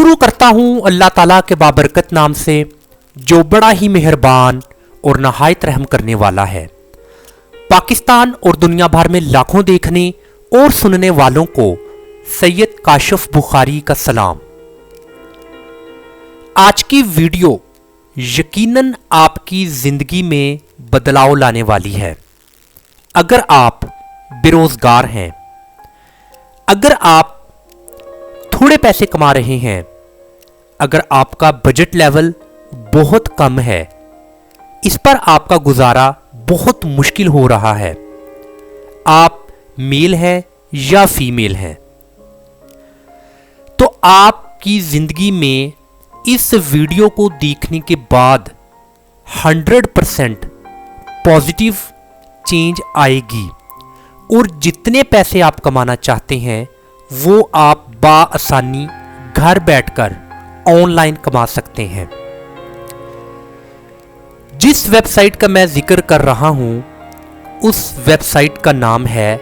शुरू करता हूँ अल्लाह ताला के बाबरकत नाम से, जो बड़ा ही मेहरबान और नहायत रहम करने वाला है। पाकिस्तान और दुनिया भर में लाखों देखने और सुनने वालों को सैयद काशिफ बुखारी का सलाम। आज की वीडियो यकीनन आपकी जिंदगी में बदलाव लाने वाली है। अगर आप बेरोजगार हैं, अगर आप थोड़े पैसे कमा रहे हैं, अगर आपका बजट लेवल बहुत कम है, इस पर आपका गुजारा बहुत मुश्किल हो रहा है, आप मेल हैं या फीमेल हैं, तो आपकी जिंदगी में इस वीडियो को देखने के बाद 100% पॉजिटिव चेंज आएगी और जितने पैसे आप कमाना चाहते हैं वो आप बाआसानी घर बैठकर ऑनलाइन कमा सकते हैं। जिस वेबसाइट का मैं जिक्र कर रहा हूं उस वेबसाइट का नाम है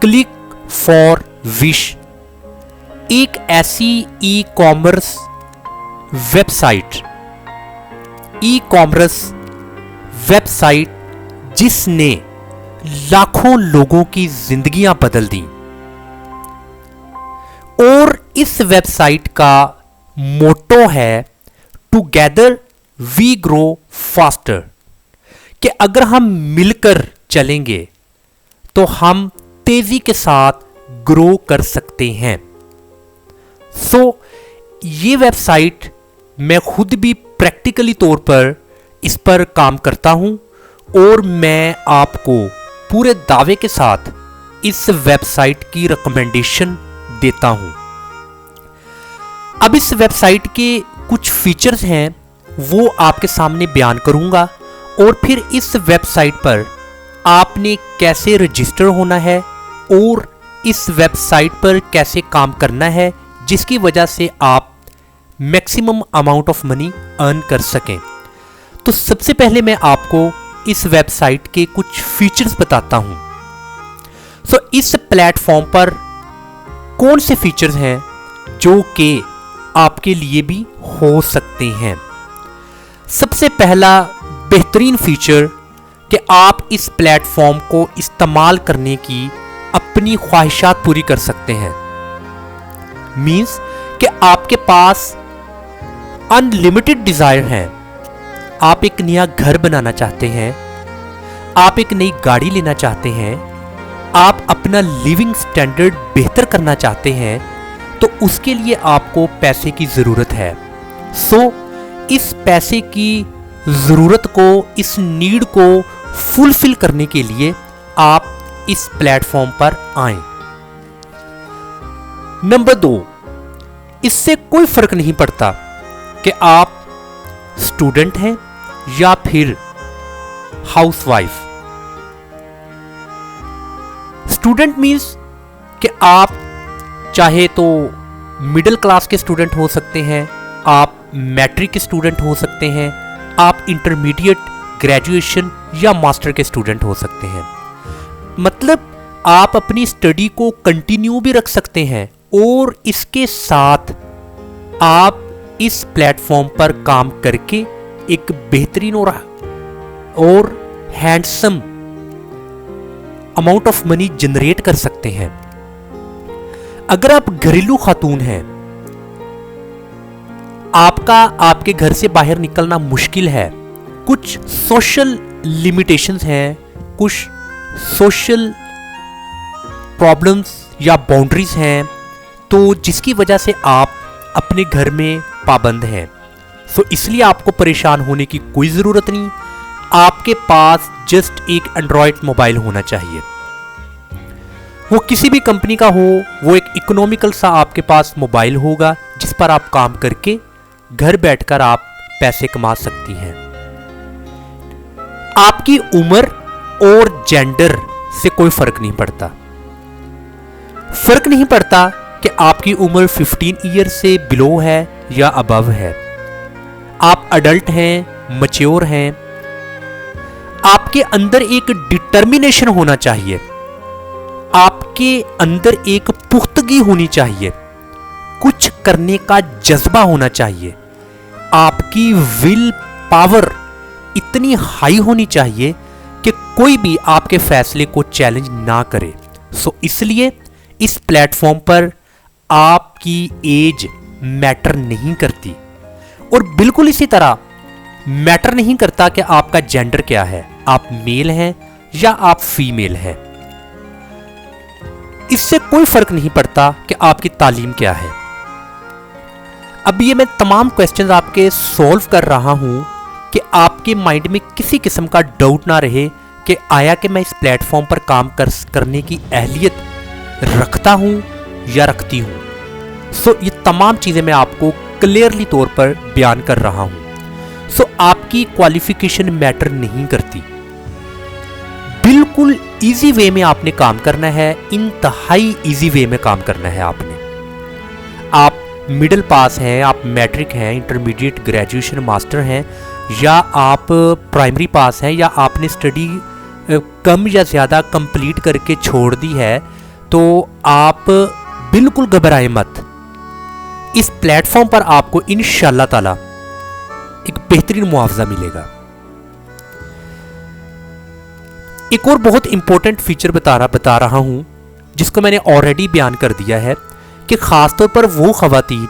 क्लिक फॉर विश। एक ऐसी ई कॉमर्स वेबसाइट जिसने लाखों लोगों की जिंदगियां बदल दी। और इस वेबसाइट का मोटो है टुगेदर वी ग्रो फास्टर, कि अगर हम मिलकर चलेंगे तो हम तेजी के साथ ग्रो कर सकते हैं। ये वेबसाइट मैं खुद भी प्रैक्टिकली तौर पर इस पर काम करता हूं और मैं आपको पूरे दावे के साथ इस वेबसाइट की रिकमेंडेशन देता हूं। अब इस वेबसाइट के कुछ फीचर्स हैं वो आपके सामने बयान करूंगा और फिर इस वेबसाइट पर आपने कैसे रजिस्टर होना है और इस वेबसाइट पर कैसे काम करना है जिसकी वजह से आप maximum amount of money earn कर सकें। तो सबसे पहले मैं आपको इस वेबसाइट के कुछ फीचर्स बताता हूं। इस प्लेटफॉर्म पर कौन से फीचर्स हैं जो कि आपके लिए भी हो सकते हैं। सबसे पहला बेहतरीन फीचर कि आप इस प्लेटफॉर्म को इस्तेमाल करने की अपनी ख्वाहिशात पूरी कर सकते हैं। मींस कि आपके पास अनलिमिटेड डिजायर है। आप एक नया घर बनाना चाहते हैं, आप एक नई गाड़ी लेना चाहते हैं, आप अपना लिविंग स्टैंडर्ड बेहतर करना चाहते हैं, तो उसके लिए आपको पैसे की जरूरत है। इस पैसे की जरूरत को, इस नीड को फुलफिल करने के लिए आप इस प्लेटफॉर्म पर आएं। नंबर 2, इससे कोई फर्क नहीं पड़ता कि आप स्टूडेंट हैं या फिर हाउसवाइफ। स्टूडेंट मींस कि आप चाहे तो मिडिल क्लास के स्टूडेंट हो सकते हैं, आप मैट्रिक के स्टूडेंट हो सकते हैं, आप इंटरमीडिएट, ग्रेजुएशन या मास्टर के स्टूडेंट हो सकते हैं। मतलब आप अपनी स्टडी को कंटिन्यू भी रख सकते हैं और इसके साथ आप इस प्लेटफॉर्म पर काम करके एक बेहतरीन और handsome amount of money generate कर सकते हैं। अगर आप घरेलू खातून हैं, आपके घर से बाहर निकलना मुश्किल है, कुछ सोशल लिमिटेशंस हैं, कुछ सोशल प्रॉब्लम्स या बाउंड्रीज हैं, तो जिसकी वजह से आप अपने घर में पाबंद हैं। इसलिए आपको परेशान होने की कोई जरूरत नहीं। आपके पास जस्ट एक एंड्रॉयड मोबाइल होना चाहिए, वो किसी भी कंपनी का हो, वो एक इकोनॉमिकल सा आपके पास मोबाइल होगा जिस पर आप काम करके घर बैठकर आप पैसे कमा सकती हैं। आपकी उम्र और जेंडर से कोई फर्क नहीं पड़ता। फर्क नहीं पड़ता कि आपकी उम्र 15 ईयर से बिलो है या अबव है, आप अडल्ट हैं, मैच्योर हैं। आपके अंदर एक डिटर्मिनेशन होना चाहिए, आपके अंदर एक पुख्तगी होनी चाहिए। कुछ करने का जज्बा होना चाहिए, आपकी विल पावर इतनी हाई होनी चाहिए कि कोई भी आपके फैसले को चैलेंज ना करे। सो इसलिए इस प्लेटफॉर्म पर आपकी एज मैटर नहीं करती, और बिल्कुल इसी तरह मैटर नहीं करता कि आपका जेंडर क्या है, आप मेल हैं या आप फीमेल हैं। इससे कोई फर्क नहीं पड़ता कि आपकी तालीम क्या है। अब ये मैं तमाम क्वेश्चंस आपके सॉल्व कर रहा हूं कि आपके माइंड में किसी किस्म का डाउट ना रहे कि आया कि मैं इस प्लेटफॉर्म पर काम करने की अहलियत रखता हूं या रखती हूं। सो ये तमाम चीजें मैं आपको क्लियरली तौर पर बयान कर रहा हूं। सो आपकी क्वालिफिकेशन मैटर नहीं करती, बिल्कुल इजी वे में आपने काम करना है, इंतहाई इजी वे में काम करना है आपने। आप मिडिल पास हैं, आप मैट्रिक हैं, इंटरमीडिएट, ग्रेजुएशन, मास्टर हैं, या आप प्राइमरी पास हैं, या आपने स्टडी कम या ज़्यादा कंप्लीट करके छोड़ दी है, तो आप बिल्कुल घबराएं मत। इस प्लेटफॉर्म पर आपको इंशाअल्लाह ताला एक बेहतरीन मुआवजा मिलेगा। एक और बहुत इंपॉर्टेंट फीचर बता रहा हूं जिसको मैंने ऑलरेडी बयान कर दिया है कि खासतौर पर वो खवातीन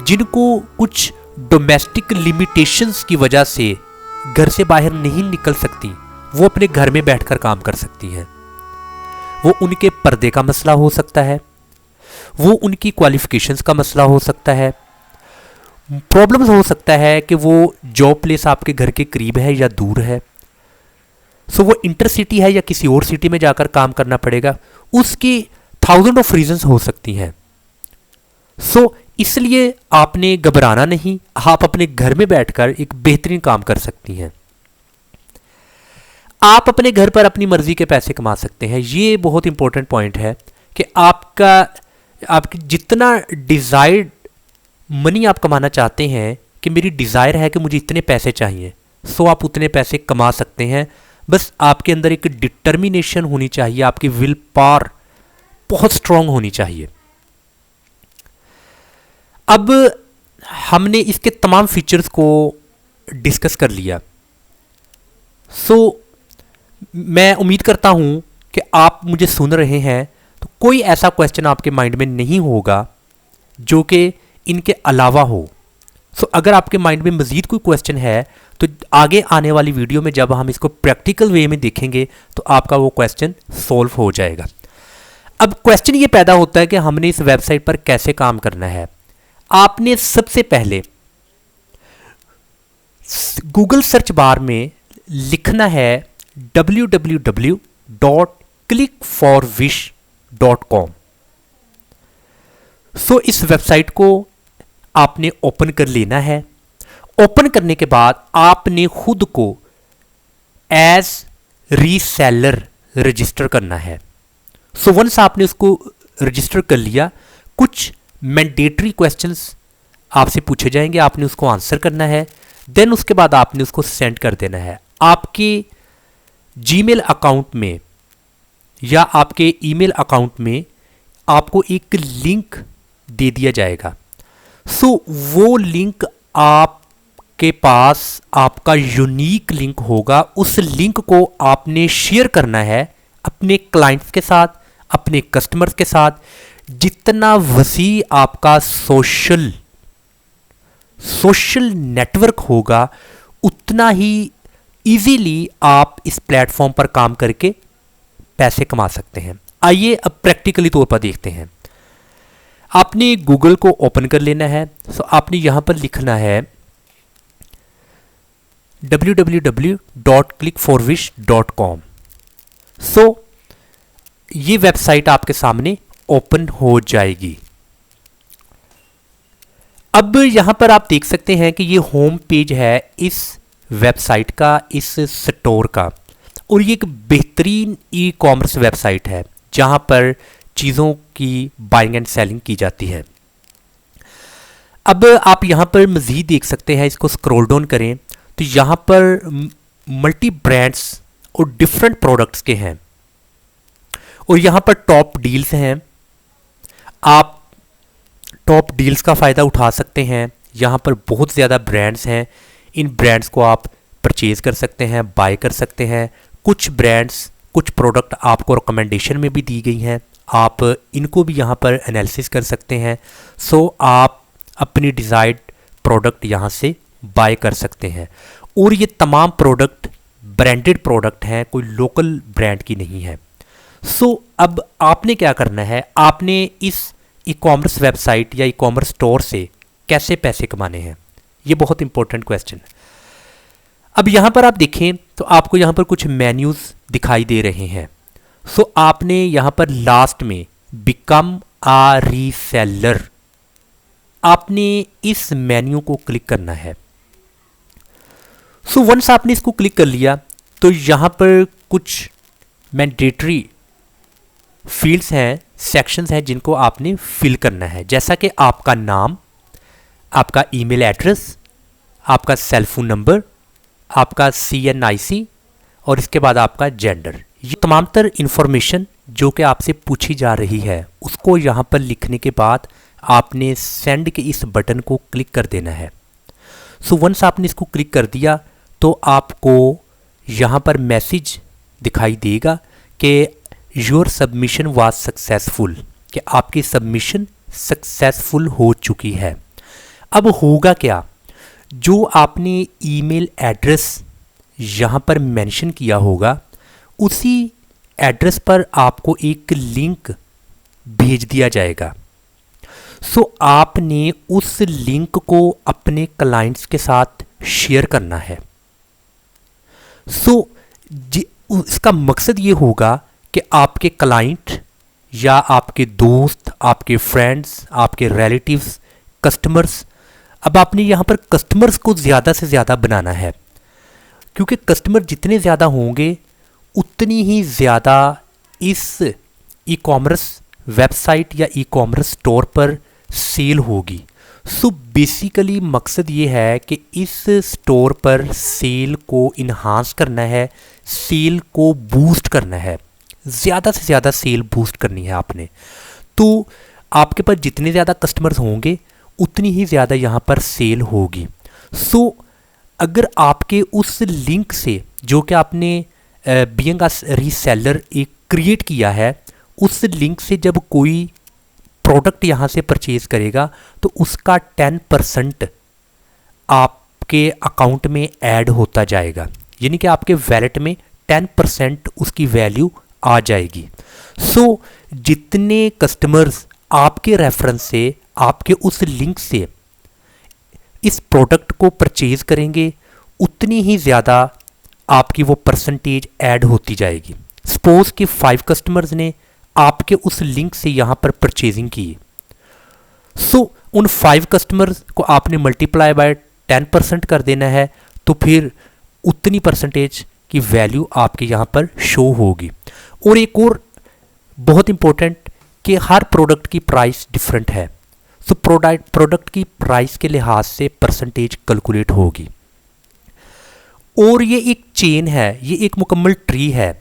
जिनको कुछ डोमेस्टिक लिमिटेशंस की वजह से घर से बाहर नहीं निकल सकती, वो अपने घर में बैठकर काम कर सकती हैं। वो उनके पर्दे का मसला हो सकता है, वो उनकी क्वालिफिकेशंस का मसला हो सकता है, प्रॉब्लम्स हो सकता है कि वो जॉब प्लेस आपके घर के करीब है या दूर है, सो वो इंटर सिटी है या किसी और सिटी में जाकर काम करना पड़ेगा, उसकी थाउजेंड ऑफ रीजंस हो सकती हैं। सो इसलिए आपने घबराना नहीं, आप अपने घर में बैठकर एक बेहतरीन काम कर सकती हैं। आप अपने घर पर अपनी मर्जी के पैसे कमा सकते हैं। ये बहुत इंपॉर्टेंट पॉइंट है कि आपकी जितना डिजायर्ड मनी आप कमाना चाहते हैं, कि मेरी डिज़ायर है कि मुझे इतने पैसे चाहिए, सो आप उतने पैसे कमा सकते हैं। बस आपके अंदर एक डिटर्मिनेशन होनी चाहिए, आपकी विल पावर बहुत स्ट्रांग होनी चाहिए। अब हमने इसके तमाम फीचर्स को डिस्कस कर लिया। सो मैं उम्मीद करता हूं कि आप मुझे सुन रहे हैं तो कोई ऐसा क्वेश्चन आपके माइंड में नहीं होगा जो कि इनके अलावा हो। सो अगर आपके माइंड में मज़ीद कोई क्वेश्चन है तो आगे आने वाली वीडियो में जब हम इसको प्रैक्टिकल वे में देखेंगे तो आपका वो क्वेश्चन सॉल्व हो जाएगा। अब क्वेश्चन ये पैदा होता है कि हमने इस वेबसाइट पर कैसे काम करना है। आपने सबसे पहले गूगल सर्च बार में लिखना है www.clickforwish.com। सो इस वेबसाइट को आपने ओपन कर लेना है। ओपन करने के बाद आपने खुद को एज रीसेलर रजिस्टर करना है। सो वंस आपने उसको रजिस्टर कर लिया, कुछ मैंडेटरी क्वेश्चंस आपसे पूछे जाएंगे, आपने उसको आंसर करना है। देन उसके बाद आपने उसको सेंड कर देना है। आपके जीमेल अकाउंट में या आपके ईमेल अकाउंट में आपको एक लिंक दे दिया जाएगा। सो वो लिंक आपके पास आपका यूनिक लिंक होगा। उस लिंक को आपने शेयर करना है अपने क्लाइंट्स के साथ, अपने कस्टमर्स के साथ। जितना वसी आपका सोशल नेटवर्क होगा उतना ही इजीली आप इस प्लेटफॉर्म पर काम करके पैसे कमा सकते हैं। आइए अब प्रैक्टिकली तौर पर देखते हैं। आपने गूगल को ओपन कर लेना है। सो आपने यहां पर लिखना है www.clickforwish.com। सो ये वेबसाइट आपके सामने ओपन हो जाएगी। अब यहां पर आप देख सकते हैं कि ये होम पेज है इस वेबसाइट का, इस स्टोर का, और ये एक बेहतरीन ई कॉमर्स वेबसाइट है जहां पर चीज़ों की बाइंग एंड सेलिंग की जाती है। अब आप यहां पर मज़ीद देख सकते हैं, इसको स्क्रॉल डाउन करें तो यहां पर मल्टी ब्रांड्स और डिफरेंट प्रोडक्ट्स के हैं, और यहां पर टॉप डील्स हैं। आप टॉप डील्स का फ़ायदा उठा सकते हैं। यहाँ पर बहुत ज़्यादा ब्रांड्स हैं, इन ब्रांड्स को आप परचेज़ कर सकते हैं, बाय कर सकते हैं। कुछ ब्रांड्स, कुछ प्रोडक्ट आपको रिकमेंडेशन में भी दी गई हैं, आप इनको भी यहाँ पर एनालिसिस कर सकते हैं। सो आप अपनी डिज़ायर्ड प्रोडक्ट यहाँ से बाय कर सकते हैं। और ये तमाम प्रोडक्ट ब्रांडेड प्रोडक्ट हैं, कोई लोकल ब्रांड की नहीं है। सो अब आपने क्या करना है, आपने इस ई कॉमर्स वेबसाइट या ई कॉमर्स स्टोर से कैसे पैसे कमाने हैं, ये बहुत इंपॉर्टेंट क्वेश्चन। अब यहाँ पर आप देखें तो आपको यहाँ पर कुछ मेन्यूज़ दिखाई दे रहे हैं। सो आपने यहाँ पर लास्ट में बिकम आ रीसेलर, आपने इस मेन्यू को क्लिक करना है। सो वंस आपने इसको क्लिक कर लिया तो यहाँ पर कुछ मैंडेटरी फील्ड्स हैं, सेक्शंस हैं जिनको आपने फिल करना है, जैसा कि आपका नाम, आपका ईमेल एड्रेस, आपका सेल फोन नंबर, आपका CNIC और इसके बाद आपका जेंडर। ये तमाम तर इंफॉर्मेशन जो कि आपसे पूछी जा रही है उसको यहाँ पर लिखने के बाद आपने सेंड के इस बटन को क्लिक कर देना है। सो वंस आपने इसको क्लिक कर दिया तो आपको यहाँ पर मैसेज दिखाई देगा कि योर सबमिशन वाज सक्सेसफुल, कि आपकी सबमिशन सक्सेसफुल हो चुकी है। अब होगा क्या, जो आपने ईमेल एड्रेस यहाँ पर मेंशन किया होगा उसी एड्रेस पर आपको एक लिंक भेज दिया जाएगा। सो आपने उस लिंक को अपने क्लाइंट्स के साथ शेयर करना है। सो इसका मकसद ये होगा कि आपके क्लाइंट या आपके दोस्त, आपके फ्रेंड्स, आपके रिलेटिव्स, कस्टमर्स, अब आपने यहाँ पर कस्टमर्स को ज़्यादा से ज़्यादा बनाना है, क्योंकि कस्टमर जितने ज़्यादा होंगे उतनी ही ज़्यादा इस ई कॉमर्स वेबसाइट या ई कॉमर्स स्टोर पर सेल होगी। सो बेसिकली मकसद ये है कि इस स्टोर पर सेल को इन्हांस करना है, सेल को बूस्ट करना है, ज़्यादा से ज़्यादा सेल बूस्ट करनी है आपने। तो आपके पास जितने ज़्यादा कस्टमर्स होंगे उतनी ही ज़्यादा यहाँ पर सेल होगी। सो अगर आपके उस लिंक से जो कि आपने बीइंग अ रीसेलर एक क्रिएट किया है, उस लिंक से जब कोई प्रोडक्ट यहाँ से परचेज करेगा तो उसका 10% आपके अकाउंट में ऐड होता जाएगा, यानी कि आपके वैलेट में 10% उसकी वैल्यू आ जाएगी। सो जितने कस्टमर्स आपके रेफरेंस से, आपके उस लिंक से इस प्रोडक्ट को परचेज करेंगे उतनी ही ज़्यादा आपकी वो परसेंटेज ऐड होती जाएगी। सपोज कि 5 कस्टमर्स ने आपके उस लिंक से यहाँ पर परचेजिंग की, सो उन 5 कस्टमर्स को आपने मल्टीप्लाई बाय 10% कर देना है, तो फिर उतनी परसेंटेज की वैल्यू आपके यहाँ पर शो होगी। और एक और बहुत इम्पोर्टेंट कि हर प्रोडक्ट की प्राइस डिफरेंट है, सो प्रोडक्ट की प्राइस के लिहाज से परसेंटेज कैलकुलेट होगी। और ये एक चेन है, ये एक मुकम्मल ट्री है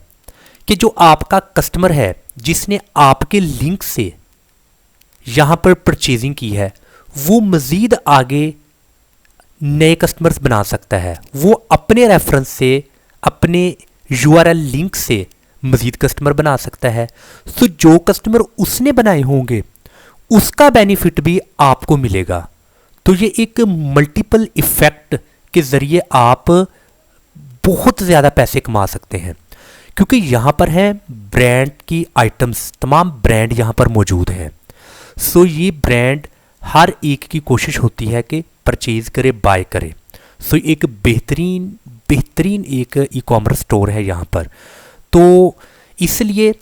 कि जो आपका कस्टमर है जिसने आपके लिंक से यहाँ पर परचेजिंग की है, वो मज़ीद आगे नए कस्टमर्स बना सकता है, वो अपने रेफरेंस से, अपने URL लिंक से मज़ीद कस्टमर बना सकता है। सो जो कस्टमर उसने बनाए होंगे उसका बेनिफिट भी आपको मिलेगा। तो ये एक मल्टीपल इफ़ेक्ट के ज़रिए आप बहुत ज़्यादा पैसे कमा सकते हैं, क्योंकि यहाँ पर है ब्रांड की आइटम्स, तमाम ब्रांड यहाँ पर मौजूद हैं। सो ये ब्रांड हर एक की कोशिश होती है कि परचेज़ करे, बाय करे। सो एक बेहतरीन एक ई कॉमर्स स्टोर है यहाँ पर। तो इसलिए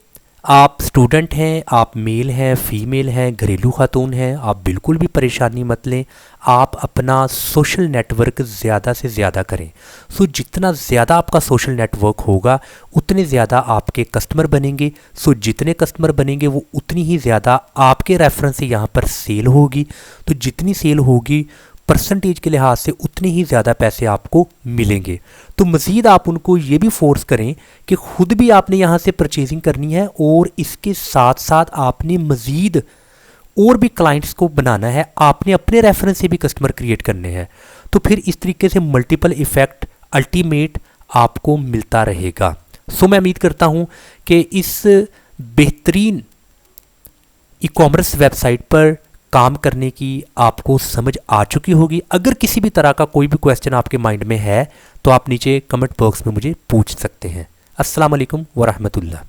आप स्टूडेंट हैं, आप मेल हैं, फीमेल हैं, घरेलू खातून हैं, आप बिल्कुल भी परेशानी मत लें। आप अपना सोशल नेटवर्क ज़्यादा से ज़्यादा करें। सो जितना ज़्यादा आपका सोशल नेटवर्क होगा उतने ज़्यादा आपके कस्टमर बनेंगे। सो जितने कस्टमर बनेंगे वो उतनी ही ज़्यादा आपके रेफरेंस से यहाँ पर सेल होगी। तो जितनी सेल होगी परसेंटेज के लिहाज से उतने ही ज़्यादा पैसे आपको मिलेंगे। तो मज़ीद आप उनको ये भी फोर्स करें कि ख़ुद भी आपने यहाँ से परचेजिंग करनी है और इसके साथ साथ आपने मज़ीद और भी क्लाइंट्स को बनाना है, आपने अपने रेफरेंस से भी कस्टमर क्रिएट करने हैं। तो फिर इस तरीके से मल्टीपल इफेक्ट अल्टीमेट आपको मिलता रहेगा। सो मैं उम्मीद करता हूं कि इस बेहतरीन ई कॉमर्स वेबसाइट पर काम करने की आपको समझ आ चुकी होगी। अगर किसी भी तरह का कोई भी क्वेश्चन आपके माइंड में है तो आप नीचे कमेंट बॉक्स में मुझे पूछ सकते हैं। अस्सलाम वालेकुम वरहमतुल्लाह।